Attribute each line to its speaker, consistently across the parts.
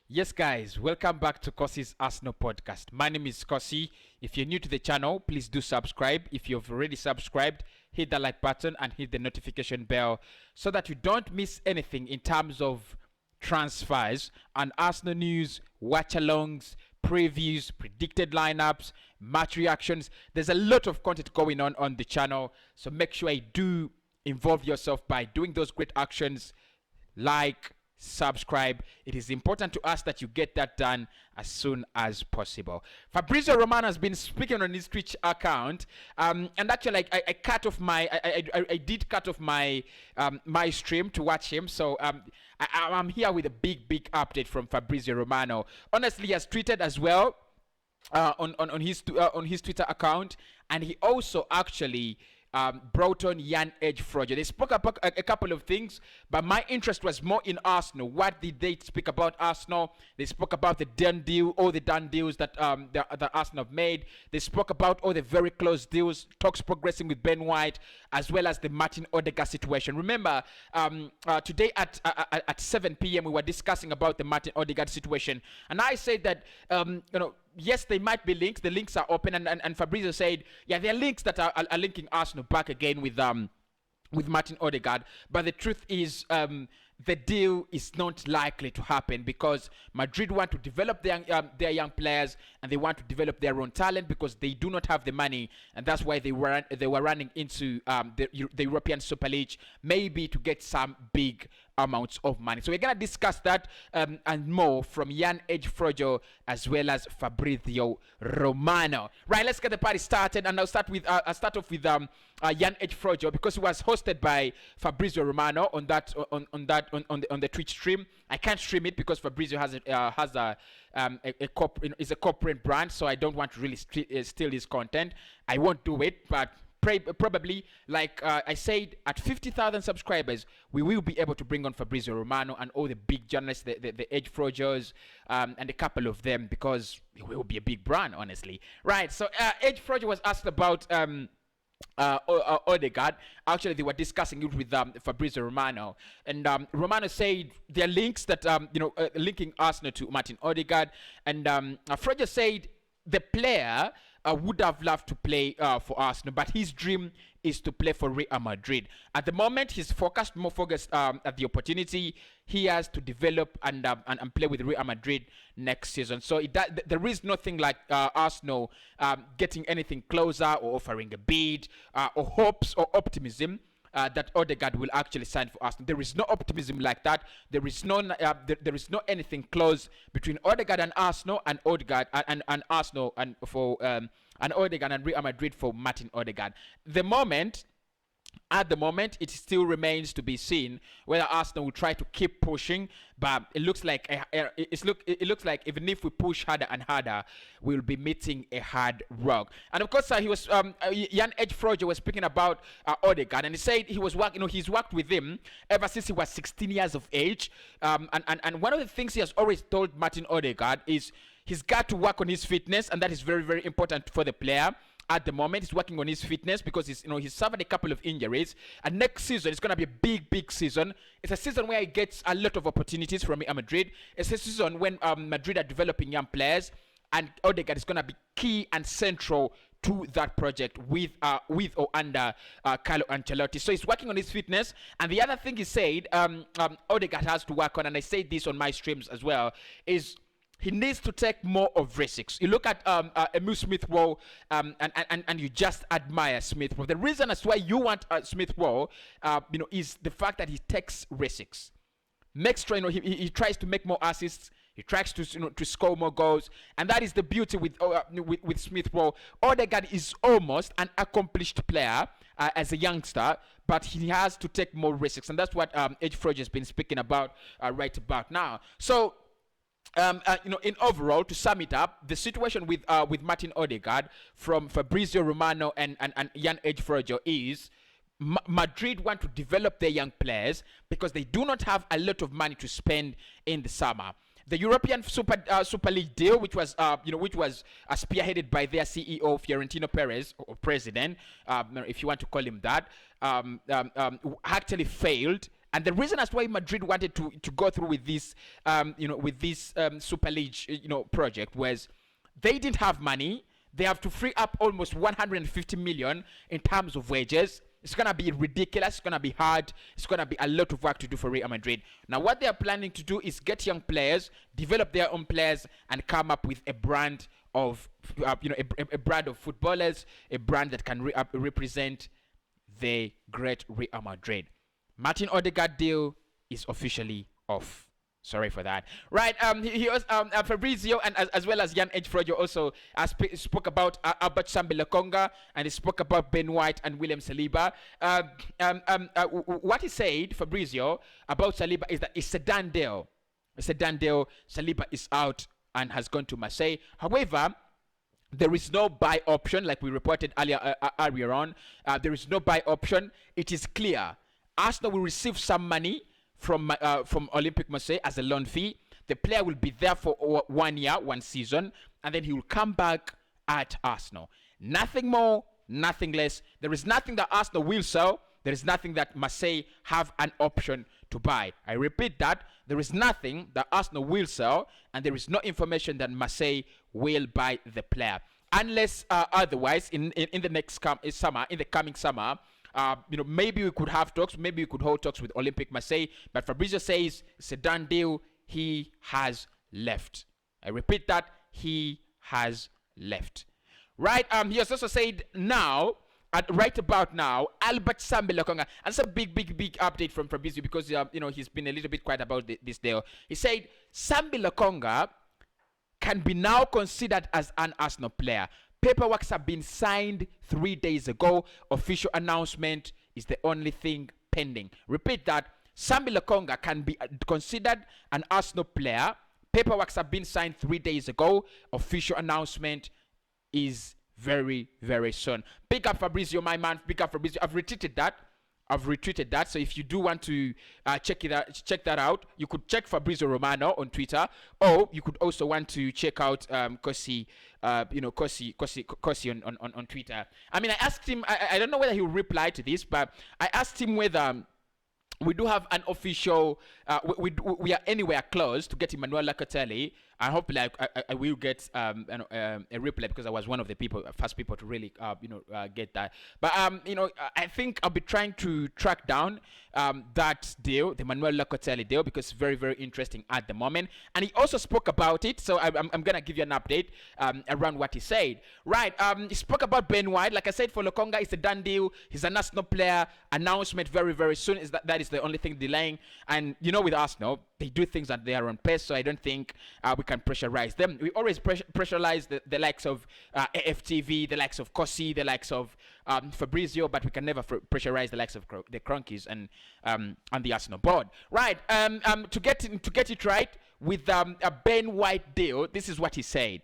Speaker 1: Yes, guys, welcome back to Cossy's Arsenal podcast. My name is Cossy. If you're new to the channel, please do subscribe. If you've already subscribed, hit the like button and hit the notification bell so that you don't miss anything in terms of transfers and Arsenal news, watch alongs, previews, predicted lineups, match reactions. There's a lot of content going on the channel, so make sure you do involve yourself by doing those great actions like subscribe. It is important to us that you get that done as soon as possible. Fabrizio Romano has been speaking on his Twitch account, and actually, I cut off my, I did cut off my my stream to watch him. So I'm here with a big update from Fabrizio Romano. Honestly, he has tweeted as well on his Twitter account, and he also actually brought on Jan Edgefrojo. They spoke about a couple of things, but my interest was more in Arsenal. What did they speak about Arsenal? They spoke about the done deal, all the done deals that that Arsenal have made. They spoke about all the very close deals, talks progressing with Ben White, as well as the Martin Odegaard situation. Remember, today at 7 p.m. we were discussing about the Martin Odegaard situation, and I said that yes, they might be links. The links are open, and Fabrizio said, yeah, there are links that are linking Arsenal back again with Martin Odegaard. But the truth is, the deal is not likely to happen because Madrid want to develop their young players, and they want to develop their own talent because they do not have the money, and that's why they were running into the European Super League, maybe to get some big amounts of money. So we're gonna discuss that and more from Jan Edgefrojo as well as Fabrizio Romano. Right, let's get the party started, and I'll start off with Jan Edgefrojo because it was hosted by Fabrizio Romano on the Twitch stream. I can't stream it because Fabrizio has a corporate brand, so I don't want to really steal his content. I won't do it, but probably, like I said, at 50,000 subscribers, we will be able to bring on Fabrizio Romano and all the big journalists, the Edgefrojos, and a couple of them, because it will be a big brand, honestly. Right, so Edgefrojo was asked about Odegaard. Actually, they were discussing it with Fabrizio Romano, and Romano said there are links that linking Arsenal to Martin Odegaard, and Frojo said the player would have loved to play for Arsenal, but his dream is to play for Real Madrid. At the moment, he's more focused at the opportunity he has to develop and play with Real Madrid next season. So there is nothing like Arsenal getting anything closer or offering a bid or hopes or optimism that Odegaard will actually sign for Arsenal. There is no optimism like that. There is no anything close between Odegaard and Arsenal, and Odegaard and Arsenal, and for and Odegaard and Real Madrid for Martin Odegaard. At the moment, it still remains to be seen whether Arsenal will try to keep pushing, but it looks like even if we push harder and harder, we'll be meeting a hard rock. And of course, he was Jan Edgefrojo was speaking about Odegaard, and he said he's worked with him ever since he was 16 years of age. And one of the things he has always told Martin Odegaard is he's got to work on his fitness, and that is very, very important for the player. At the moment, he's working on his fitness because he's suffered a couple of injuries, and next season it's going to be a big season. It's a season where he gets a lot of opportunities from Real Madrid. It's a season when Madrid are developing young players, and Odegaard is going to be key and central to that project with or under Carlo Ancelotti. So he's working on his fitness. And the other thing he said Odegaard has to work on, and I say this on my streams as well, is he needs to take more of risks. You look at Emil Smith Rowe, and you just admire Smith Rowe. The reason as why you want Smith Rowe, is the fact that he takes risks. He tries to make more assists. He tries to score more goals, and that is the beauty with Smith Rowe. Odegaard is almost an accomplished player as a youngster, but he has to take more risks, and that's what Edgefrojo has been speaking about right about now. So, in overall, to sum it up, the situation with Martin Odegaard from Fabrizio Romano and Jan Edgefrojo is Madrid want to develop their young players because they do not have a lot of money to spend in the summer. The European Super League deal, which was spearheaded by their CEO Florentino Perez, or president, if you want to call him that, actually failed And the reason as why Madrid wanted to go through with this, Super League, project was they didn't have money. They have to free up almost 150 million in terms of wages. It's going to be ridiculous. It's going to be hard. It's going to be a lot of work to do for Real Madrid. Now, what they are planning to do is get young players, develop their own players, and come up with a brand of, a brand of footballers, a brand that can represent the great Real Madrid. Martin Odegaard deal is officially off. Sorry for that. Right, he was, Fabrizio and as well as Jan Edfrojo also spoke about Albert Lokonga, and he spoke about Ben White and William Saliba. What he said, Fabrizio, about Saliba is that it's a done deal. It's a done deal. Saliba is out and has gone to Marseille. However, there is no buy option, like we reported earlier on. There is no buy option. It is clear. Arsenal will receive some money from Olympique Marseille as a loan fee. The player will be there for 1 year, 1 season, and then he will come back at Arsenal. Nothing more, nothing less. There is nothing that Arsenal will sell. There is nothing that Marseille have an option to buy. I repeat that. There is nothing that Arsenal will sell, and there is no information that Marseille will buy the player. Unless otherwise, in the coming summer, maybe we could have talks, maybe we could hold talks with Olympique Marseille, but Fabrizio says it's a done deal. He has left. I repeat that, he has left. Right, he has also said now, right about now, Albert Lokonga, and it's a big update from Fabrizio because, he's been a little bit quiet about this deal. He said Lokonga can be now considered as an Arsenal player. Paperwork have been signed 3 days ago. Official announcement is the only thing pending. Repeat that. Lokonga can be considered an Arsenal player. Paperwork have been signed 3 days ago. Official announcement is very, very soon. Pick up Fabrizio, my man. Pick up Fabrizio. I've retweeted that. So if you do want to check that out, you could check Fabrizio Romano on Twitter, or you could also want to check out Cossy, Cossy on Twitter. I mean, I asked him. I don't know whether he will reply to this, but I asked him whether we do have an official. We are anywhere close to get Emmanuel Locatelli. I hope I will get a reply because I was one of the first people to really get that. But I think I'll be trying to track down that deal, the Emmanuel Locatelli deal, because it's very, very interesting at the moment. And he also spoke about it, so I'm gonna give you an update around what he said. Right, he spoke about Ben White. Like I said, for Lokonga, it's a done deal. He's a national player. Announcement very, very soon. That is the only thing delaying. And with Arsenal, they do things at their own pace, so I don't think we can pressurize them. We always pressurize the likes of AFTV, the likes of Cossy, the likes of Fabrizio, but we can never pressurize the likes of the Cronkies and the Arsenal board. Right, to get it right with a Ben White deal, this is what he said.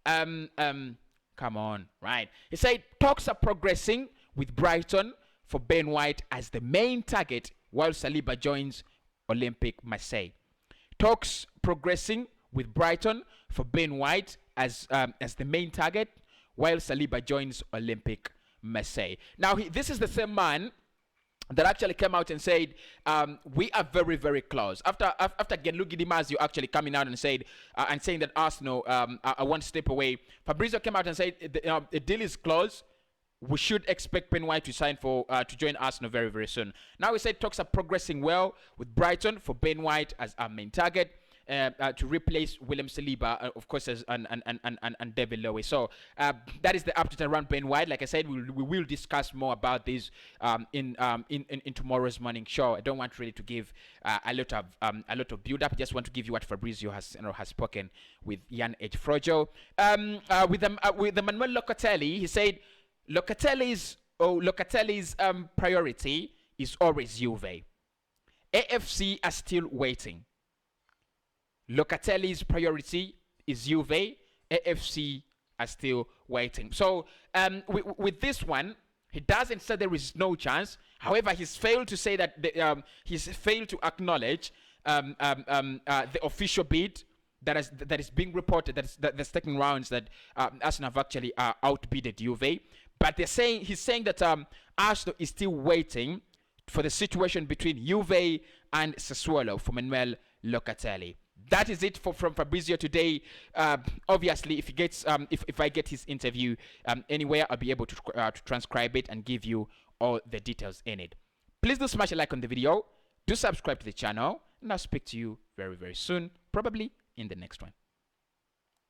Speaker 1: Come on, right? He said talks are progressing with Brighton for Ben White as the main target, while Saliba joins Olympique Marseille. Talks progressing with Brighton for Ben White as the main target, while Saliba joins Olympique Marseille. Now, this is the same man that actually came out and said, we are very, very close. After Gianluigi Di Marzio actually coming out and said and saying that Arsenal are one step away, Fabrizio came out and said the deal is close. We should expect Ben White to sign to join Arsenal very, very soon. Now we said talks are progressing well with Brighton for Ben White as our main target to replace William Saliba, of course, and David Lowe. So that is the update around Ben White. Like I said, we will discuss more about this in tomorrow's morning show. I don't want really to give a lot of build up. I just want to give you what Fabrizio has spoken with Jan Edfrojo. With the Manuel Locatelli, he said Locatelli's priority is always Juve. AFC are still waiting. Locatelli's priority is Juve. AFC are still waiting. So with this one, he doesn't say there is no chance. However, he's failed to say that he's failed to acknowledge the official bid that is being reported, that's taking rounds, that Arsenal have actually outbidded Juve. But he's saying that Arsenal is still waiting for the situation between Juve and Sassuolo for Manuel Locatelli. That is it from Fabrizio today. Obviously, if he gets if I get his interview anywhere, I'll be able to transcribe it and give you all the details in it. Please do smash a like on the video. Do subscribe to the channel, and I'll speak to you very, very soon, probably in the next one.